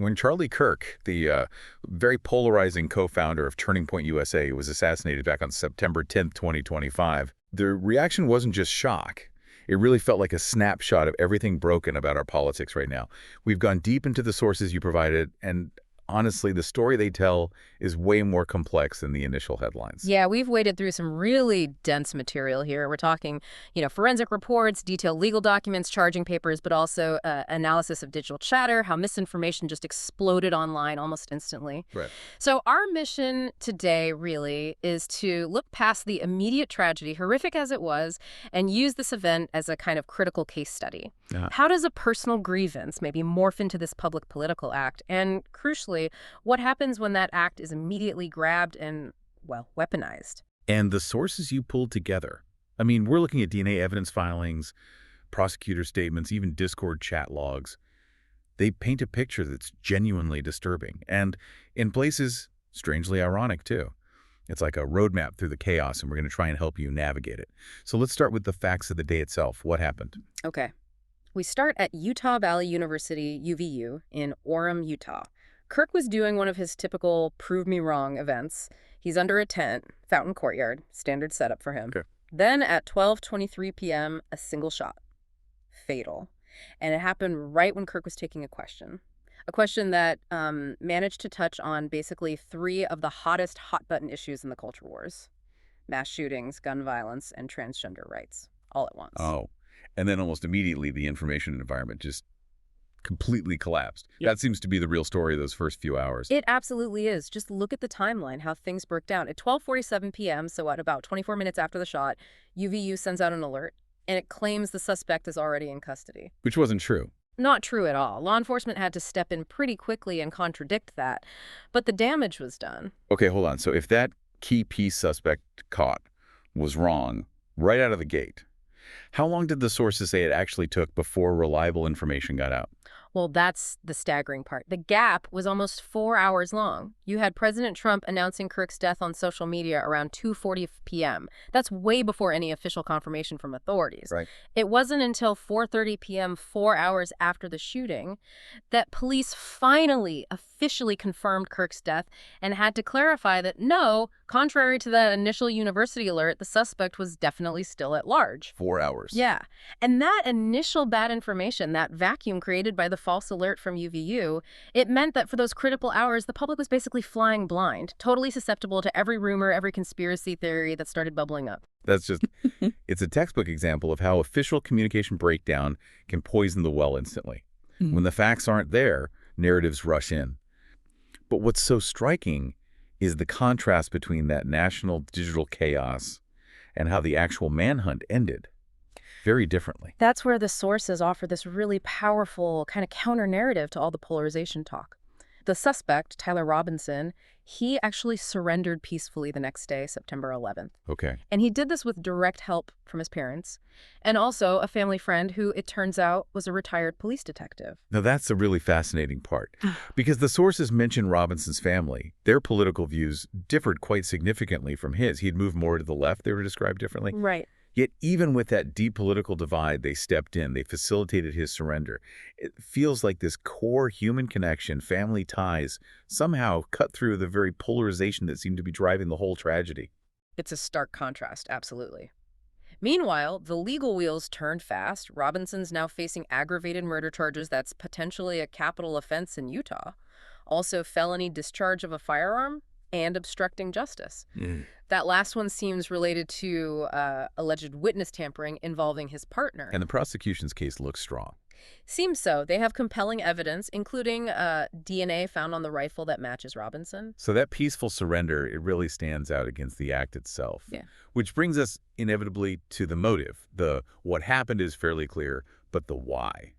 When Charlie Kirk, the very polarizing co-founder of Turning Point USA, was assassinated back on September 10th, 2025, the reaction wasn't just shock. It really felt like a snapshot of everything broken about our politics right now. We've gone deep into the sources you provided, and honestly, the story they tell is way more complex than the initial headlines. Yeah, we've waded through some really dense material here. We're talking, forensic reports, detailed legal documents, charging papers, but also analysis of digital chatter, how misinformation just exploded online almost instantly. Right. So our mission today really is to look past the immediate tragedy, horrific as it was, and use this event as a kind of critical case study. How does a personal grievance maybe morph into this public political act? And crucially, what happens when that act is immediately grabbed and, well, weaponized? And the sources you pulled together. I mean, we're looking at DNA evidence filings, prosecutor statements, even Discord chat logs. They paint a picture that's genuinely disturbing, and in places, strangely ironic, too. It's like a roadmap through the chaos, and we're going to try and help you navigate it. So let's start with the facts of the day itself. What happened? Okay. We start at Utah Valley University, UVU, in Orem, Utah. Kirk was doing one of his typical prove me wrong events. He's under a tent, Fountain Courtyard, standard setup for him. Okay. Then at 12:23 p.m., a single shot. Fatal. And it happened right when Kirk was taking a question. A question that managed to touch on basically three of the hottest hot-button issues in the culture wars. Mass shootings, gun violence, and transgender rights, all at once. Oh, and then almost immediately the information environment just completely collapsed. Yep. That seems to be the real story of those first few hours. It absolutely is. Just look at the timeline, how things broke down. At 12:47 p.m., so at about 24 minutes after the shot, UVU sends out an alert, and it claims the suspect is already in custody. Which wasn't true. Not true at all. Law enforcement had to step in pretty quickly and contradict that, but the damage was done. Okay, hold on. So if that key piece suspect caught was wrong right out of the gate, how long did the sources say it actually took before reliable information got out? Well, that's the staggering part. The gap was almost 4 hours long. You had President Trump announcing Kirk's death on social media around 2:40 p.m. That's way before any official confirmation from authorities. Right. It wasn't until 4:30 p.m., 4 hours after the shooting, that police finally officially confirmed Kirk's death and had to clarify that no, contrary to that initial university alert, the suspect was definitely still at large. 4 hours. Yeah. And that initial bad information, that vacuum created by the false alert from UVU, it meant that for those critical hours, the public was basically flying blind, totally susceptible to every rumor, every conspiracy theory that started bubbling up. That's just, it's a textbook example of how official communication breakdown can poison the well instantly. When the facts aren't there, narratives rush in. But what's so striking is the contrast between that national digital chaos and how the actual manhunt ended. Very differently. That's where the sources offer this really powerful kind of counter-narrative to all the polarization talk. The suspect, Tyler Robinson, he actually surrendered peacefully the next day, September 11th. Okay. And he did this with direct help from his parents and also a family friend who, it turns out, was a retired police detective. Now that's the really fascinating part, because the sources mention Robinson's family. Their political views differed quite significantly from his. He'd moved more to the left, they were described differently. Right. Yet even with that deep political divide, they stepped in, they facilitated his surrender. It feels like this core human connection, family ties, somehow cut through the very polarization that seemed to be driving the whole tragedy. It's a stark contrast, absolutely. Meanwhile, the legal wheels turned fast. Robinson's now facing aggravated murder charges that's potentially a capital offense in Utah. Also, felony discharge of a firearm and obstructing justice. That last one seems related to alleged witness tampering involving his partner. And the prosecution's case looks strong. Seems so. They have compelling evidence, including DNA found on the rifle that matches Robinson. So that peaceful surrender, it really stands out against the act itself. Yeah. Which brings us inevitably to the motive. The what happened is fairly clear, but the why.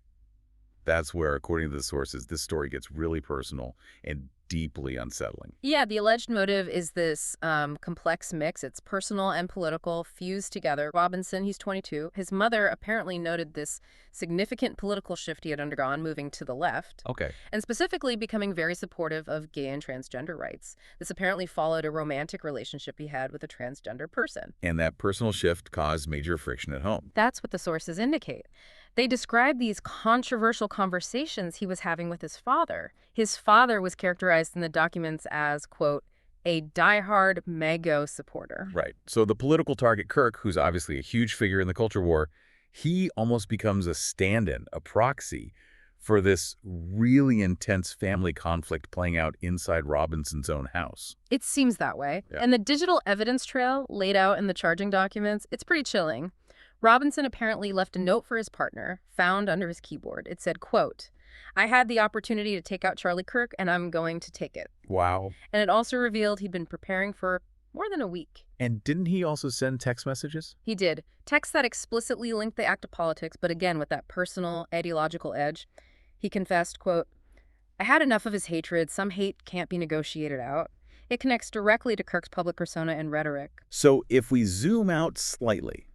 That's where, according to the sources, this story gets really personal and deeply unsettling. Yeah, the alleged motive is this complex mix. It's personal and political fused together. Robinson, he's 22. His mother apparently noted this significant political shift he had undergone, moving to the left. Okay. And specifically becoming very supportive of gay and transgender rights. This apparently followed a romantic relationship he had with a transgender person. And that personal shift caused major friction at home. That's what the sources indicate. They described these controversial conversations he was having with his father. His father was characterized in the documents as, quote, a diehard Mago supporter. Right. So the political target Kirk, who's obviously a huge figure in the culture war, he almost becomes a stand-in, a proxy for this really intense family conflict playing out inside Robinson's own house. It seems that way. Yeah. And the digital evidence trail laid out in the charging documents, it's pretty chilling. Robinson apparently left a note for his partner, found under his keyboard. It said, quote, I had the opportunity to take out Charlie Kirk, and I'm going to take it. Wow. And it also revealed he'd been preparing for more than a week. And didn't he also send text messages? He did. Texts that explicitly linked the act to politics, but again, with that personal, ideological edge. He confessed, quote, I had enough of his hatred. Some hate can't be negotiated out. It connects directly to Kirk's public persona and rhetoric. So if we zoom out slightly,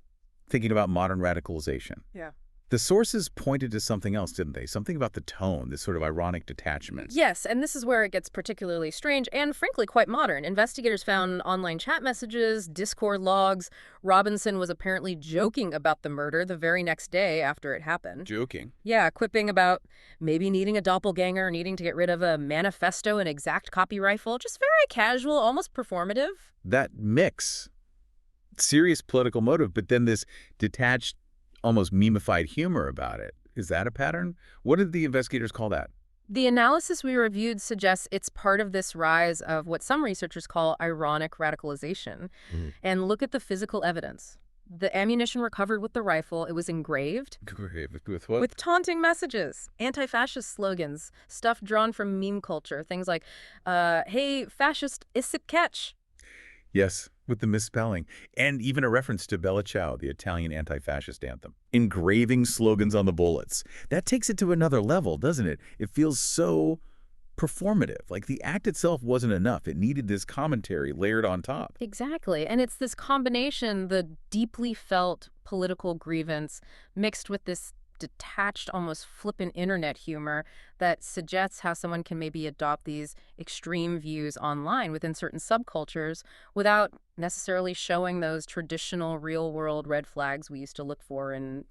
thinking about modern radicalization, Yeah. the sources pointed to something else, didn't they? Something about the tone, this sort of ironic detachment. Yes, and this is where it gets particularly strange and, frankly, quite modern. Investigators found online chat messages, Discord logs. Robinson was apparently joking about the murder the very next day after it happened. Joking. Yeah, quipping about maybe needing a doppelganger, needing to get rid of a manifesto and exact copy rifle. Just very casual, almost performative. That mix, serious political motive, but then this detached, almost memified humor about it. Is that a pattern? What did the investigators call that? The analysis we reviewed suggests it's part of this rise of what some researchers call ironic radicalization. And look at the physical evidence. The ammunition recovered with the rifle, it was engraved With what? with taunting messages, anti-fascist slogans, stuff drawn from meme culture, things like, hey, fascist, isip catch. Yes, with the misspelling. And even a reference to Bella Ciao, the Italian anti-fascist anthem. Engraving slogans on the bullets. That takes it to another level, doesn't it? It feels so performative. Like the act itself wasn't enough. It needed this commentary layered on top. Exactly. And it's this combination, the deeply felt political grievance mixed with this detached, almost flippant internet humor that suggests how someone can maybe adopt these extreme views online within certain subcultures without necessarily showing those traditional real-world red flags we used to look for in,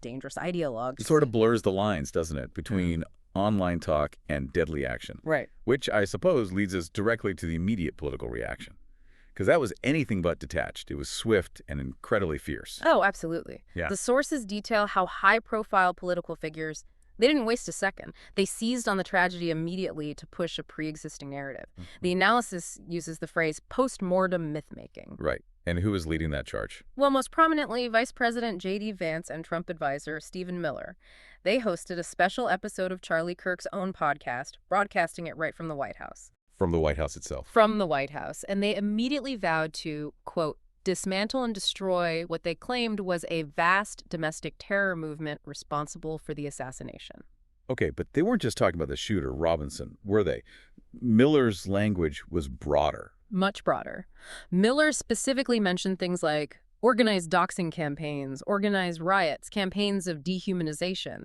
dangerous ideologues. It sort of blurs the lines, doesn't it, between online talk and deadly action. Right. Which I suppose leads us directly to the immediate political reaction. Because that was anything but detached. It was swift and incredibly fierce. Oh, absolutely. Yeah. The sources detail how high-profile political figures, they didn't waste a second. They seized on the tragedy immediately to push a pre-existing narrative. The analysis uses the phrase post-mortem myth-making. Right. And who was leading that charge? Well, most prominently, Vice President J.D. Vance and Trump advisor Stephen Miller. They hosted a special episode of Charlie Kirk's own podcast, broadcasting it right from the White House. From the White House itself. From the White House. And they immediately vowed to, quote, dismantle and destroy what they claimed was a vast domestic terror movement responsible for the assassination. Okay, but they weren't just talking about the shooter, Robinson, were they? Miller's language was broader. Much broader. Miller specifically mentioned things like organized doxing campaigns, organized riots, campaigns of dehumanization.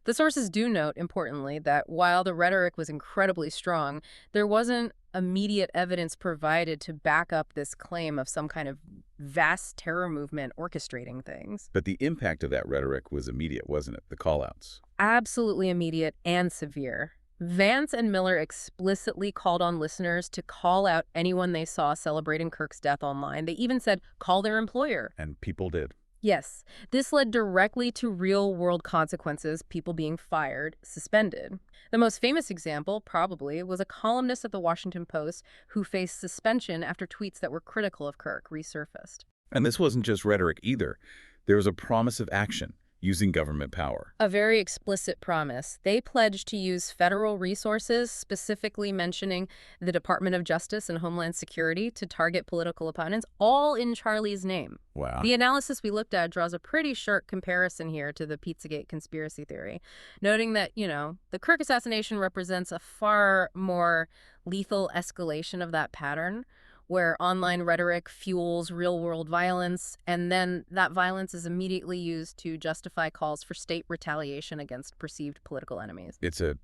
The sources do note, importantly, that while the rhetoric was incredibly strong, there wasn't immediate evidence provided to back up this claim of some kind of vast terror movement orchestrating things. But the impact of that rhetoric was immediate, wasn't it? The call-outs. Absolutely immediate and severe. Vance and Miller explicitly called on listeners to call out anyone they saw celebrating Kirk's death online. They even said, call their employer. And people did. Yes, this led directly to real-world consequences, people being fired, suspended. The most famous example, probably, was a columnist at the Washington Post who faced suspension after tweets that were critical of Kirk resurfaced. And this wasn't just rhetoric either. There was a promise of action using government power. A very explicit promise. They pledged to use federal resources, specifically mentioning the Department of Justice and Homeland Security, to target political opponents, all in Charlie's name. Wow. The analysis we looked at draws a pretty sharp comparison here to the Pizzagate conspiracy theory, noting that, the Kirk assassination represents a far more lethal escalation of that pattern, where online rhetoric fuels real-world violence, and then that violence is immediately used to justify calls for state retaliation against perceived political enemies. It's a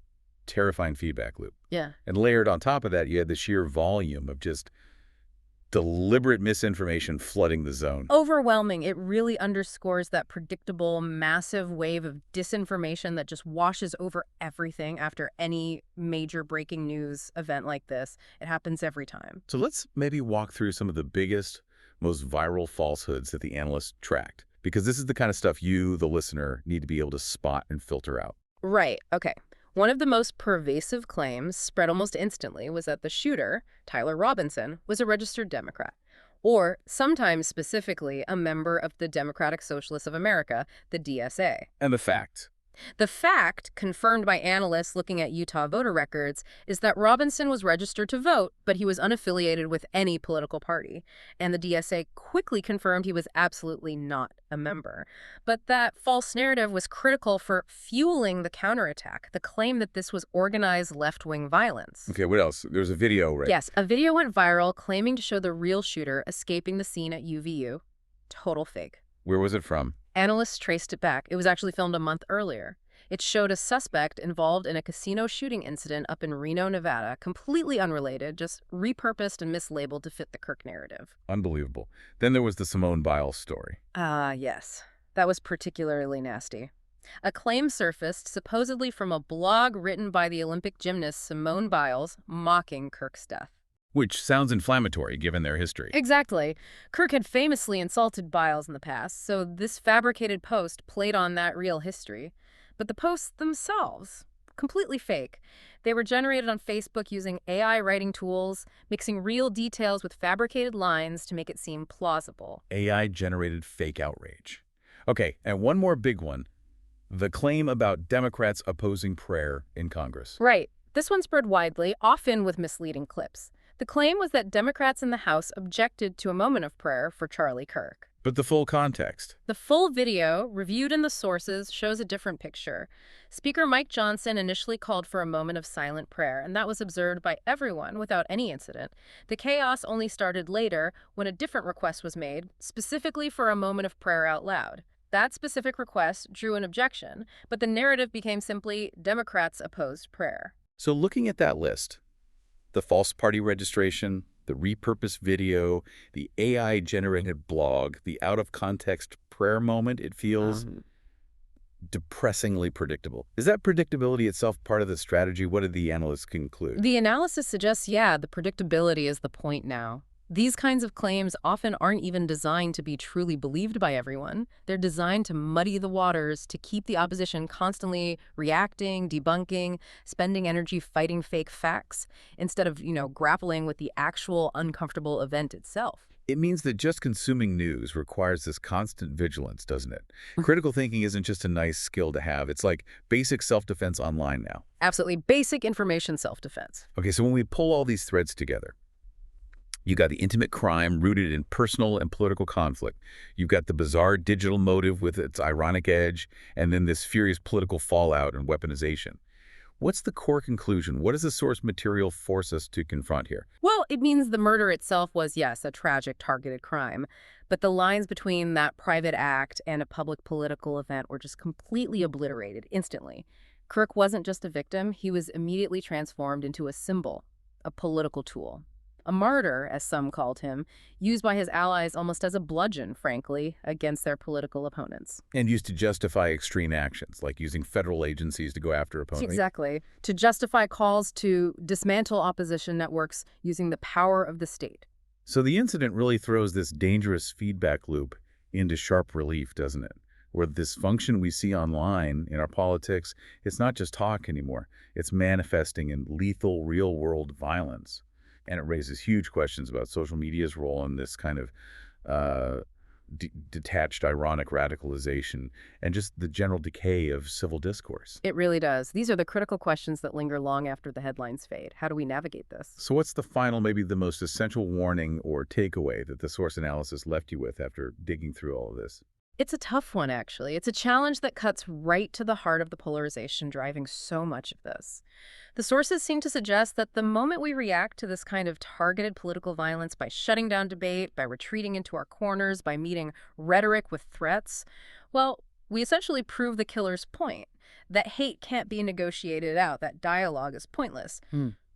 terrifying feedback loop. Yeah. And layered on top of that, you had the sheer volume of just Deliberate misinformation flooding the zone. Overwhelming. It really underscores that predictable, massive wave of disinformation that just washes over everything after any major breaking news event like this. It happens every time. So let's maybe walk through some of the biggest, most viral falsehoods that the analysts tracked, because this is the kind of stuff you, the listener, need to be able to spot and filter out. Right. Okay. One of the most pervasive claims, spread almost instantly, was that the shooter, Tyler Robinson, was a registered Democrat, or sometimes specifically a member of the Democratic Socialists of America, the DSA. And the fact. The fact, confirmed by analysts looking at Utah voter records, is that Robinson was registered to vote, but he was unaffiliated with any political party. And the DSA quickly confirmed he was absolutely not a member. But that false narrative was critical for fueling the counterattack, the claim that this was organized left-wing violence. Okay, what else? There's a video, right? Yes, a video went viral claiming to show the real shooter escaping the scene at UVU. Total fake. Where was it from? Analysts traced it back. It was actually filmed a month earlier. It showed a suspect involved in a casino shooting incident up in Reno, Nevada, completely unrelated, just repurposed and mislabeled to fit the Kirk narrative. Unbelievable. Then there was the Simone Biles story. Yes. That was particularly nasty. A claim surfaced supposedly from a blog written by the Olympic gymnast Simone Biles mocking Kirk's death. Which sounds inflammatory given their history. Exactly. Kirk had famously insulted Biles in the past, so this fabricated post played on that real history. But the posts themselves, completely fake. They were generated on Facebook using AI writing tools, mixing real details with fabricated lines to make it seem plausible. AI-generated fake outrage. Okay, and one more big one. The claim about Democrats opposing prayer in Congress. Right. This one spread widely, often with misleading clips. The claim was that Democrats in the House objected to a moment of prayer for Charlie Kirk. But the full context. The full video, reviewed in the sources, shows a different picture. Speaker Mike Johnson initially called for a moment of silent prayer, and that was observed by everyone without any incident. The chaos only started later when a different request was made, specifically for a moment of prayer out loud. That specific request drew an objection, but the narrative became simply Democrats opposed prayer. So looking at that list, the false party registration, the repurposed video, the AI-generated blog, the out-of-context prayer moment, it feels depressingly predictable. Is that predictability itself part of the strategy? What did the analysts conclude? The analysis suggests, yeah, the predictability is the point now. These kinds of claims often aren't even designed to be truly believed by everyone. They're designed to muddy the waters, to keep the opposition constantly reacting, debunking, spending energy fighting fake facts, instead of, grappling with the actual uncomfortable event itself. It means that just consuming news requires this constant vigilance, doesn't it? Critical thinking isn't just a nice skill to have. It's like basic self-defense online now. Absolutely basic information self-defense. Okay, so when we pull all these threads together, you got the intimate crime rooted in personal and political conflict. You've got the bizarre digital motive with its ironic edge, and then this furious political fallout and weaponization. What's the core conclusion? What does the source material force us to confront here? Well, it means the murder itself was, yes, a tragic targeted crime. But the lines between that private act and a public political event were just completely obliterated instantly. Kirk wasn't just a victim. He was immediately transformed into a symbol, a political tool. A martyr, as some called him, used by his allies almost as a bludgeon, frankly, against their political opponents. And used to justify extreme actions, like using federal agencies to go after opponents. Exactly. To justify calls to dismantle opposition networks using the power of the state. So the incident really throws this dangerous feedback loop into sharp relief, doesn't it? Where the dysfunction we see online in our politics, it's not just talk anymore. It's manifesting in lethal, real-world violence. And it raises huge questions about social media's role in this kind of detached, ironic radicalization and just the general decay of civil discourse. It really does. These are the critical questions that linger long after the headlines fade. How do we navigate this? So what's the final, maybe the most essential warning or takeaway that the source analysis left you with after digging through all of this? It's a tough one, actually. It's a challenge that cuts right to the heart of the polarization driving so much of this. The sources seem to suggest that the moment we react to this kind of targeted political violence by shutting down debate, by retreating into our corners, by meeting rhetoric with threats, well, we essentially prove the killer's point, that hate can't be negotiated out, that dialogue is pointless.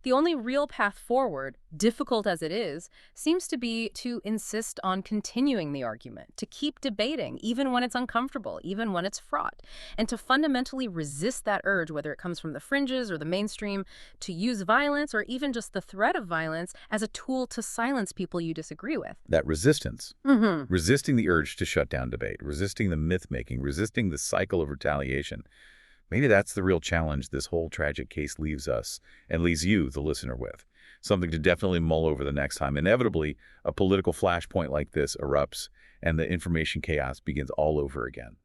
The only real path forward, difficult as it is, seems to be to insist on continuing the argument, to keep debating, even when it's uncomfortable, even when it's fraught, and to fundamentally resist that urge, whether it comes from the fringes or the mainstream, to use violence or even just the threat of violence as a tool to silence people you disagree with. That resistance, Mm-hmm. resisting the urge to shut down debate, resisting the myth-making, resisting the cycle of retaliation. Maybe that's the real challenge this whole tragic case leaves us and leaves you, the listener, with. Something to definitely mull over the next time. Inevitably, a political flashpoint like this erupts and the information chaos begins all over again.